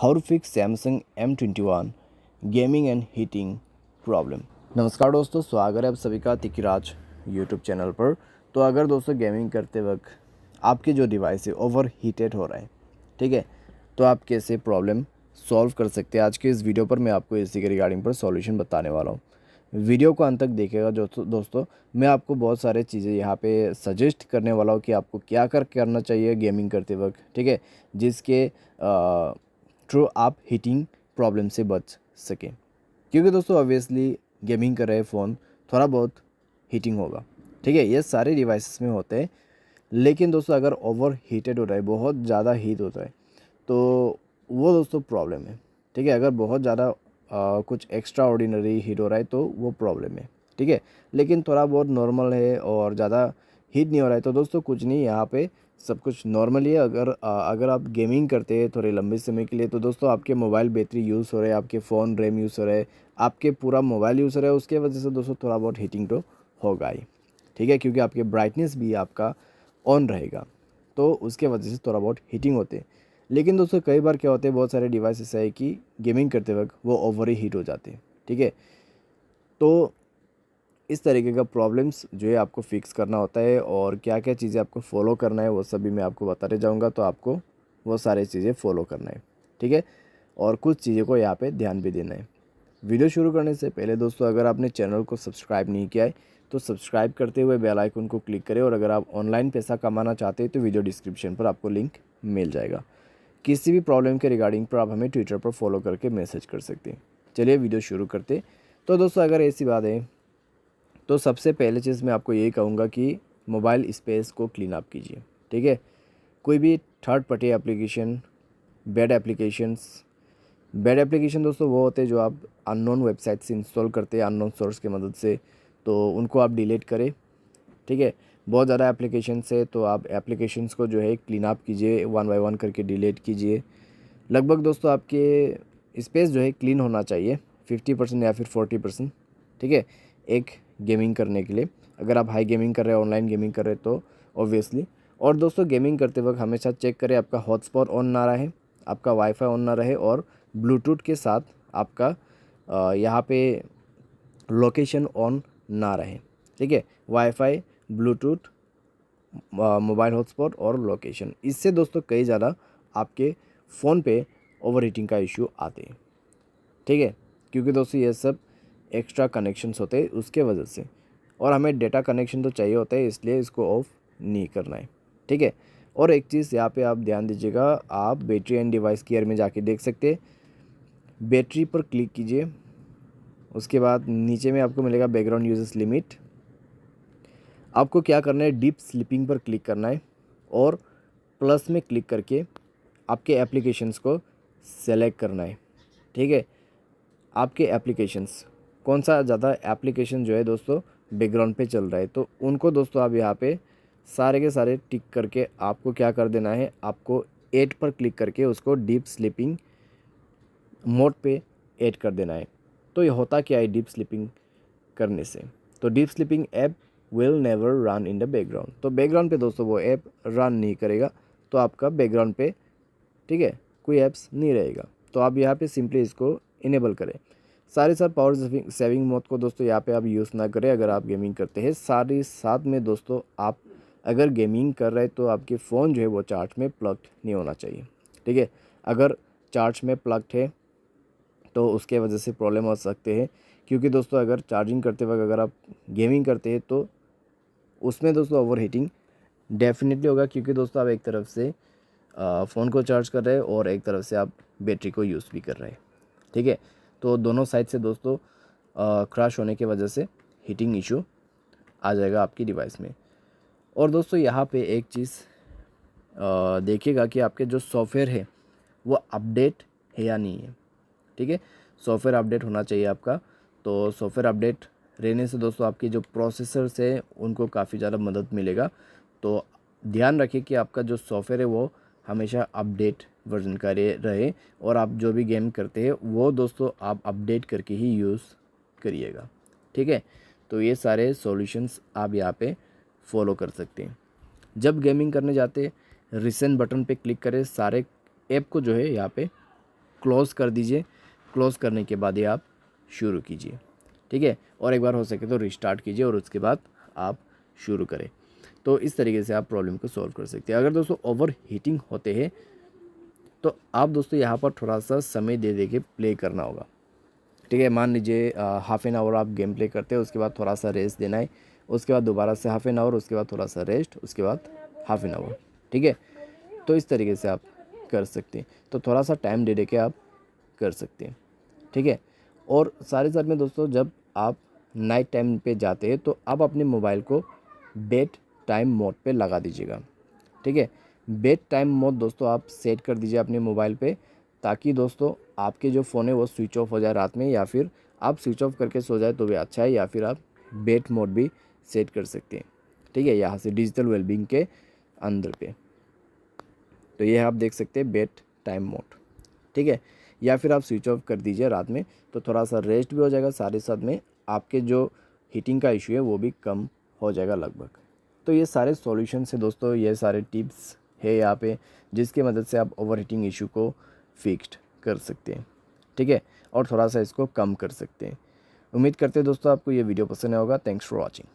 How to fix Samsung M21 gaming and heating problem. नमस्कार दोस्तों, स्वागत है आप सभी का तिकिराज यूट्यूब चैनल पर। तो अगर दोस्तों गेमिंग करते वक्त आपके जो डिवाइस है ओवर हीटेड हो रहा है, ठीक है, तो आप कैसे प्रॉब्लम सॉल्व कर सकते हैं। आज के इस वीडियो पर मैं आपको इसी के रिगार्डिंग पर सॉल्यूशन बताने वाला हूँ। वीडियो को अंत तक देखिएगा दोस्तों। मैं आपको बहुत सारे चीज़ें यहाँ पे सजेस्ट करने वाला हूँ कि आपको क्या करना चाहिए गेमिंग करते वक्त, ठीक है, जिसके थ्रू आप हीटिंग प्रॉब्लम से बच सकें। क्योंकि दोस्तों ऑब्वियसली गेमिंग कर रहे फ़ोन थोड़ा बहुत हीटिंग होगा, ठीक है, ये सारे डिवाइसेस में होते हैं। लेकिन दोस्तों अगर ओवर हीटेड हो रहा है, बहुत ज़्यादा हीट होता है, तो वो दोस्तों प्रॉब्लम है, ठीक है। अगर बहुत ज़्यादा कुछ एक्स्ट्रा ऑर्डिनरी हीट हो रहा है तो वो प्रॉब्लम है, ठीक है। लेकिन थोड़ा बहुत नॉर्मल है और ज़्यादा हीट नहीं हो रहा है तो दोस्तों कुछ नहीं, यहाँ पे सब कुछ नॉर्मल ही है। अगर आप गेमिंग करते हैं थोड़े लंबे समय के लिए तो दोस्तों आपके मोबाइल बैटरी यूज़ हो रहे हैं, आपके फ़ोन रैम यूज़ हो रहे हैं, आपके पूरा मोबाइल यूज़ हो रहा है, उसके वजह से दोस्तों थोड़ा बहुत हीटिंग तो होगा ही, ठीक है। क्योंकि आपके ब्राइटनेस भी आपका ऑन रहेगा तो उसके वजह से थोड़ा बहुत हीटिंग होते हैं। लेकिन दोस्तों कई बार क्या होते हैं, बहुत सारे डिवाइस ऐसा है कि गेमिंग करते वक्त वो ओवर ही हीट हो जाते हैं, ठीक है। तो इस तरीके का प्रॉब्लम्स जो है आपको फिक्स करना होता है और क्या क्या चीज़ें आपको फॉलो करना है वो सभी मैं आपको बताते जाऊंगा। तो आपको वो सारी चीज़ें फॉलो करना है, ठीक है, और कुछ चीज़ों को यहाँ पे ध्यान भी देना है। वीडियो शुरू करने से पहले दोस्तों अगर आपने चैनल को सब्सक्राइब नहीं किया है तो सब्सक्राइब करते हुए बेल आइकन को क्लिक करें। और अगर आप ऑनलाइन पैसा कमाना चाहते हैं तो वीडियो डिस्क्रिप्शन पर आपको लिंक मिल जाएगा। किसी भी प्रॉब्लम के रिगार्डिंग पर आप हमें ट्विटर पर फॉलो करके मैसेज कर सकते हैं। चलिए वीडियो शुरू करते। तो दोस्तों अगर ऐसी बात है तो सबसे पहले चीज़ मैं आपको यही कहूँगा कि मोबाइल स्पेस को क्लीन अप कीजिए, ठीक है। कोई भी third party application, bad application दोस्तों वो होते हैं जो आप अननोन वेबसाइट से इंस्टॉल करते हैं अननोन सोर्स की मदद से, तो उनको आप डिलीट करें, ठीक है। बहुत ज़्यादा एप्लीकेशन है तो आप एप्लीकेशंस को जो है क्लीन अप कीजिए, वन बाय वन करके डिलीट कीजिए। लगभग दोस्तों आपके स्पेस जो है क्लीन होना चाहिए 50% या फिर 40%, ठीक है, एक गेमिंग करने के लिए। अगर आप हाई गेमिंग कर रहे हैं, ऑनलाइन गेमिंग कर रहे हैं तो ऑब्वियसली। और दोस्तों गेमिंग करते वक्त हमेशा चेक करें आपका हॉटस्पॉट ऑन ना रहे, आपका वाईफाई ऑन ना रहे और ब्लूटूथ के साथ आपका यहाँ पे लोकेशन ऑन ना रहे, ठीक है। वाईफाई, ब्लूटूथ, मोबाइल हॉटस्पॉट और लोकेशन, इससे दोस्तों कई ज़्यादा आपके फ़ोन पे ओवर हीटिंग का इशू आते हैं, ठीक है। क्योंकि दोस्तों ये सब एक्स्ट्रा कनेक्शंस होते हैं उसके वजह से, और हमें डेटा कनेक्शन तो चाहिए होता है, इसलिए इसको ऑफ नहीं करना है, ठीक है। और एक चीज़ यहाँ पे आप ध्यान दीजिएगा, आप बैटरी एंड डिवाइस केयर में जाके देख सकते हैं। बैटरी पर क्लिक कीजिए, उसके बाद नीचे में आपको मिलेगा बैकग्राउंड यूजेस लिमिट। आपको क्या करना है, डीप स्लीपिंग पर क्लिक करना है और प्लस में क्लिक करके आपके एप्लीकेशंस को सेलेक्ट करना है, ठीक है। आपके एप्लीकेशंस कौन सा ज़्यादा एप्लीकेशन जो है दोस्तों बैकग्राउंड पे चल रहा है तो उनको दोस्तों आप यहाँ पे सारे के सारे टिक करके आपको क्या कर देना है, आपको 8 पर क्लिक करके उसको डीप स्लीपिंग मोड पे ऐड कर देना है। तो ये होता क्या है डीप स्लीपिंग करने से, तो deep sleeping app will never run in the background, तो बैकग्राउंड पे दोस्तों वो ऐप रन नहीं करेगा, तो आपका बैकग्राउंड पे, ठीक है, कोई ऐप्स नहीं रहेगा। तो आप यहाँ पे सिंपली इसको इनेबल करें। सारे साथ पावर सेविंग मोड को दोस्तों यहाँ पे आप यूज़ ना करें अगर आप गेमिंग करते हैं। साथ ही साथ में दोस्तों आप अगर गेमिंग कर रहे हैं तो आपके फ़ोन जो है वो चार्ज में प्लग्ड नहीं होना चाहिए, ठीक है। अगर चार्ज में प्लग्ड है तो उसके वजह से प्रॉब्लम हो सकते हैं। क्योंकि दोस्तों अगर चार्जिंग करते वक्त अगर आप गेमिंग करते हैं तो उसमें दोस्तों ओवर हीटिंग डेफिनेटली होगा। क्योंकि दोस्तों आप एक तरफ से फ़ोन को चार्ज कर रहे हैं और एक तरफ से आप बैटरी को यूज़ भी कर रहे हैं, ठीक है। तो दोनों साइड से दोस्तों क्रैश होने की वजह से हीटिंग इशू आ जाएगा आपकी डिवाइस में। और दोस्तों यहाँ पे एक चीज़ देखिएगा कि आपके जो सॉफ्टवेयर है वो अपडेट है या नहीं है, ठीक है। सॉफ्टवेयर अपडेट होना चाहिए आपका। तो सॉफ्टवेयर अपडेट रहने से दोस्तों आपकी जो प्रोसेसर्स है उनको काफ़ी ज़्यादा मदद मिलेगा। तो ध्यान रखिए कि आपका जो सॉफ्टवेयर है वो हमेशा अपडेट वर्जन का रहे और आप जो भी गेम करते हैं वो दोस्तों आप अपडेट करके ही यूज़ करिएगा, ठीक है। तो ये सारे सॉल्यूशंस आप यहाँ पे फॉलो कर सकते हैं। जब गेमिंग करने जाते रिसेंट बटन पे क्लिक करें, सारे ऐप को जो है यहाँ पे क्लोज़ कर दीजिए। क्लोज़ करने के बाद ही आप शुरू कीजिए, ठीक है। और एक बार हो सके तो रिस्टार्ट कीजिए और उसके बाद आप शुरू करें। तो इस तरीके से आप प्रॉब्लम को सॉल्व कर सकते हैं। अगर दोस्तों ओवर हीटिंग होते हैं तो आप दोस्तों यहाँ पर थोड़ा सा समय दे के प्ले करना होगा, ठीक है। मान लीजिए हाफ़ एन आवर आप गेम प्ले करते हैं, उसके बाद थोड़ा सा रेस्ट देना है, उसके बाद दोबारा से हाफ़ एन आवर, उसके बाद थोड़ा सा रेस्ट, उसके बाद हाफ़ एन आवर, ठीक है। तो इस तरीके से आप कर सकते हैं। तो थोड़ा सा टाइम दे के आप कर सकते हैं, ठीक है। और साथ में दोस्तों जब आप नाइट टाइम पे जाते हैं तो आप अपने मोबाइल को बेड टाइम मोड पे लगा दीजिएगा, ठीक है। बेड टाइम मोड दोस्तों आप सेट कर दीजिए अपने मोबाइल पे, ताकि दोस्तों आपके जो फ़ोन है वो स्विच ऑफ हो जाए रात में, या फिर आप स्विच ऑफ करके सो जाए तो भी अच्छा है, या फिर आप बेड मोड भी सेट कर सकते हैं, ठीक है, यहाँ से डिजिटल वेलबींग के अंदर पे। तो ये आप देख सकते हैं बेड टाइम मोड, ठीक है। या फिर आप स्विच ऑफ कर दीजिए रात में, तो थोड़ा सा रेस्ट भी हो जाएगा, साथ में आपके जो हीटिंग का इशू है वो भी कम हो जाएगा लगभग। तो ये सारे सॉल्यूशंस है दोस्तों, ये सारे टिप्स है यहाँ पे, जिसकी मदद से आप ओवर हीटिंग इशू को फिक्स्ड कर सकते हैं, ठीक है, और थोड़ा सा इसको कम कर सकते हैं। उम्मीद करते हैं दोस्तों आपको ये वीडियो पसंद आया होगा। Thanks for watching.